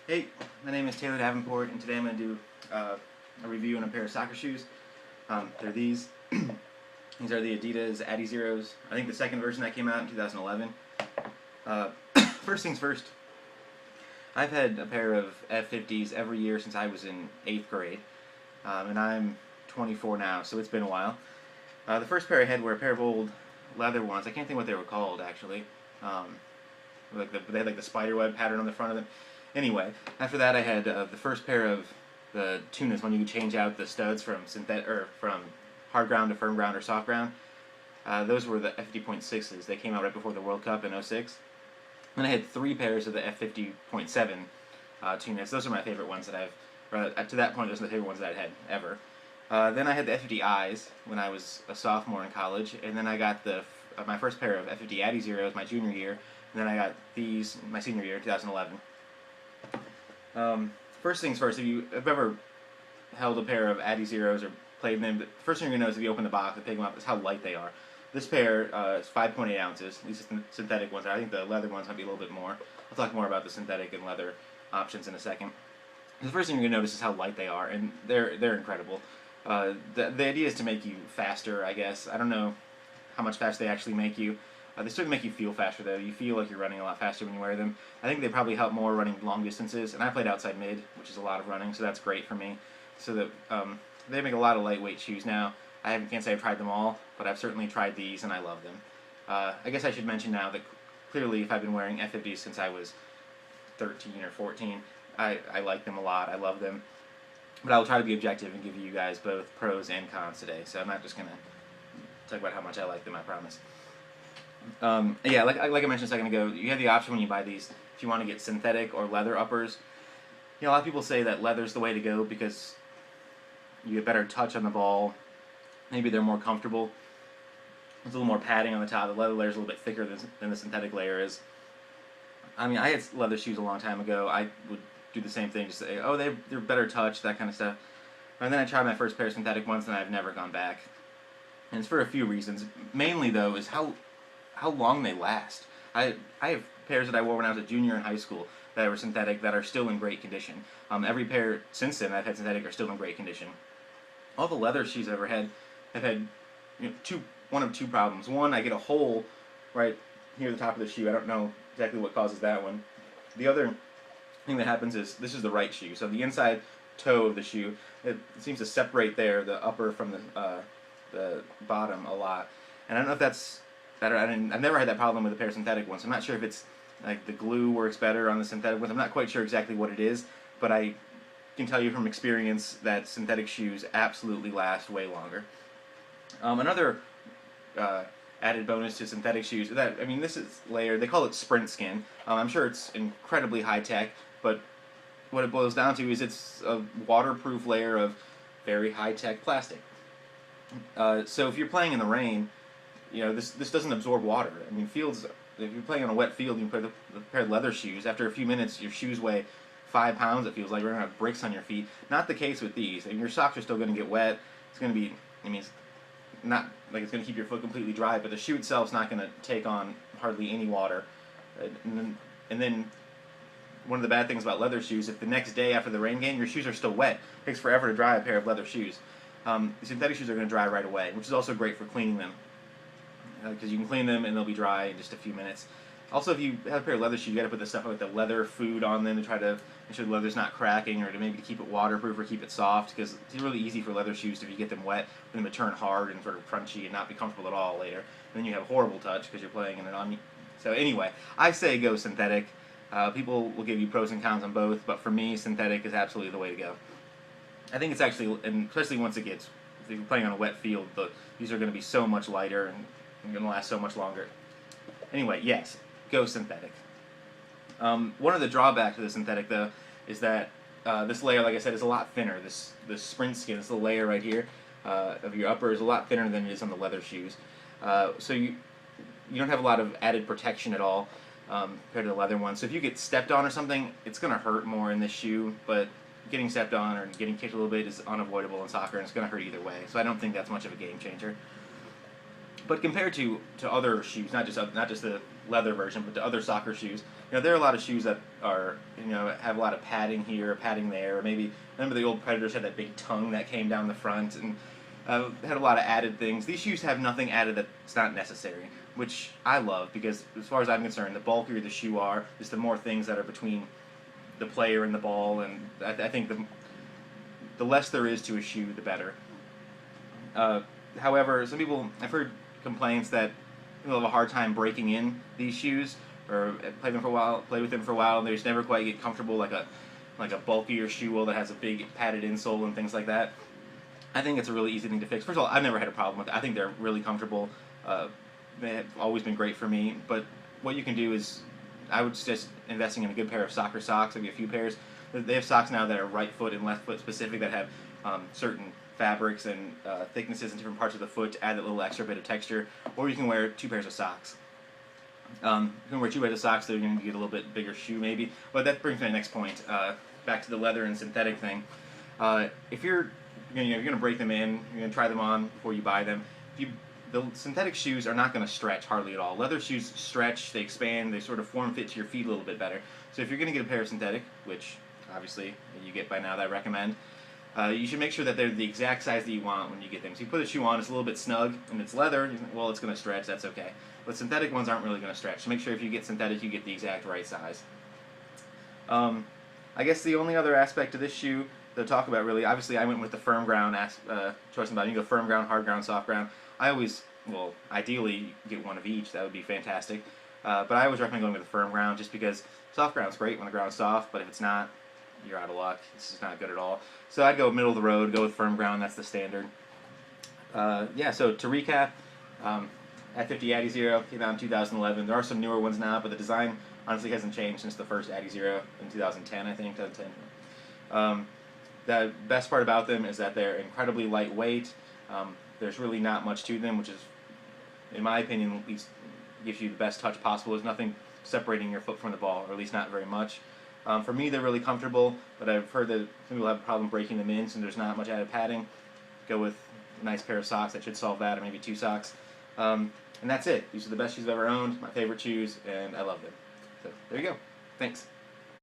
Hey, my name is Taylor Davenport, and today I'm going to do a review on a pair of soccer shoes. They're these. These are the Adidas adiZeros. I think the second version that came out in 2011. First things first, I've had a pair of F50s every year since I was in 8th grade, and I'm 24 now, so it's been a while. The first pair I had were a pair of old leather ones. I can't think what they were called, actually. They had like the spider web pattern on the front of them. Anyway, after that I had the first pair of the tunas, when you could change out the studs from from hard ground to firm ground or soft ground. Those were the F50.6s. They came out right before the World Cup in '06. Then I had 3 pairs of the F50.7 tunas. Those are my favorite ones that to that point, those are the favorite ones that I'd had ever. Then I had the F50Is when I was a sophomore in college, and then I got my first pair of F50 adiZeros my junior year, and then I got these my senior year, 2011. First things first, if you have ever held a pair of adiZeros or played them, the first thing you're going to know is if you open the box and pick them up is how light they are. This pair is 5.8 ounces, at least the synthetic ones. I think the leather ones might be a little bit more. I'll talk more about the synthetic and leather options in a second. The first thing you're going to notice is how light they are, and they're incredible. The idea is to make you faster, I guess. I don't know how much faster they actually make you. They certainly make you feel faster, though. You feel like you're running a lot faster when you wear them. I think they probably help more running long distances, and I played outside mid, which is a lot of running, so that's great for me. So that they make a lot of lightweight shoes now. Can't say I've tried them all, but I've certainly tried these, and I love them. I guess I should mention now that clearly if I've been wearing F50s since I was 13 or 14, I like them a lot. I love them. But I will try to be objective and give you guys both pros and cons today, so I'm not just going to talk about how much I like them, I promise. Yeah, like I mentioned a second ago, you have the option when you buy these if you want to get synthetic or leather uppers. You know, a lot of people say that leather's the way to go because you get better touch on the ball. Maybe they're more comfortable. There's a little more padding on the top. The leather layer is a little bit thicker than the synthetic layer is. I mean, I had leather shoes a long time ago. I would do the same thing, just say, oh, they're better touch, that kind of stuff. And then I tried my first pair of synthetic ones, and I've never gone back. And it's for a few reasons. Mainly, though, is how long they last. I have pairs that I wore when I was a junior in high school that were synthetic that are still in great condition. Every pair since then I've had synthetic are still in great condition. All the leather shoes I've ever had have had one of two problems. One, I get a hole right here at the top of the shoe. I don't know exactly what causes that one. The other thing that happens is, this is the right shoe, so the inside toe of the shoe, it seems to separate there, the upper from the bottom a lot. And I don't know if that's better. I've never had that problem with a pair of synthetic ones. I'm not sure if it's like the glue works better on the synthetic ones. I'm not quite sure exactly what it is, but I can tell you from experience that synthetic shoes absolutely last way longer. Another added bonus to synthetic shoes, this is layered. They call it sprint skin. I'm sure it's incredibly high tech, but what it boils down to is it's a waterproof layer of very high tech plastic. So if you're playing in the rain, this doesn't absorb water. I mean, if you're playing on a wet field, you put a pair of leather shoes. After a few minutes, your shoes weigh 5 pounds. It feels like you're gonna have bricks on your feet. Not the case with these. I mean, your socks are still gonna get wet. It's gonna be, it's not like it's gonna keep your foot completely dry, but the shoe itself is not gonna take on hardly any water. And then one of the bad things about leather shoes, if the next day after the rain game your shoes are still wet, it takes forever to dry a pair of leather shoes. Synthetic shoes are going to dry right away, which is also great for cleaning them, because you can clean them and they'll be dry in just a few minutes. Also, if you have a pair of leather shoes, you got to put the stuff like the leather food on them to try to make sure the leather's not cracking, or to maybe keep it waterproof or keep it soft, because it's really easy for leather shoes if you get them wet for them to turn hard and sort of crunchy and not be comfortable at all later. And then you have horrible touch because you're playing in it. So anyway, I say go synthetic. People will give you pros and cons on both, but for me, synthetic is absolutely the way to go. I think it's actually, and especially once if you're playing on a wet field, these are going to be so much lighter and going to last so much longer. Anyway, yes, go synthetic. One of the drawbacks of the synthetic, though, is that this layer, like I said, is a lot thinner. This sprint skin, this little layer right here of your upper, is a lot thinner than it is on the leather shoes. So you don't have a lot of added protection at all compared to the leather one. So if you get stepped on or something, it's going to hurt more in this shoe, but getting stepped on or getting kicked a little bit is unavoidable in soccer, and it's going to hurt either way. So I don't think that's much of a game changer. But compared to other shoes, not just the leather version, but to other soccer shoes, there are a lot of shoes that are have a lot of padding here, padding there. Or maybe remember the old Predators had that big tongue that came down the front and had a lot of added things. These shoes have nothing added that's not necessary, which I love because as far as I'm concerned, the bulkier the shoe are, just the more things that are between the player and the ball, and I think the less there is to a shoe, the better. However, some people, I've heard complaints that people have a hard time breaking in these shoes or play with them for a while, and they just never quite get comfortable like a bulkier shoe that has a big padded insole and things like that. I think it's a really easy thing to fix. First of all, I've never had a problem with it. I think they're really comfortable. They have always been great for me. But what you can do is, I would suggest investing in a good pair of soccer socks, maybe a few pairs. They have socks now that are right foot and left foot specific that have certain fabrics and thicknesses in different parts of the foot to add that little extra bit of texture. Or you can wear 2 pairs of socks. You can wear 2 pairs of socks, so you're going to get a little bit bigger shoe maybe. But that brings me to the next point. Back to the leather and synthetic thing. If you're going to break them in, you're going to try them on before you buy them. The synthetic shoes are not going to stretch hardly at all. Leather shoes stretch, they expand, they sort of form fit to your feet a little bit better. So if you're going to get a pair of synthetic, which obviously you get by now that I recommend, you should make sure that they're the exact size that you want when you get them. So you put a shoe on, it's a little bit snug, and it's leather, well, it's going to stretch, that's okay. But synthetic ones aren't really going to stretch. So make sure if you get synthetic, you get the exact right size. I guess the only other aspect of this shoe to talk about really, obviously I went with the firm ground choice about it. You can go firm ground, hard ground, soft ground. I always, ideally get one of each, that would be fantastic. But I always recommend going with the firm ground just because soft ground's great when the ground's soft, but if it's not, you're out of luck. It's just not good at all. So I'd go middle of the road, go with firm ground, that's the standard. So to recap, F50 adiZero came out in 2011. There are some newer ones now, but the design honestly hasn't changed since the first adiZero in 2010, I think, 2010. The best part about them is that they're incredibly lightweight. There's really not much to them, which is, in my opinion, at least gives you the best touch possible. There's nothing separating your foot from the ball, or at least not very much. For me, they're really comfortable, but I've heard that some people have a problem breaking them in, so there's not much added padding. Go with a nice pair of socks that should solve that, or maybe 2 socks. And that's it. These are the best shoes I've ever owned, my favorite shoes, and I love them. So there you go. Thanks.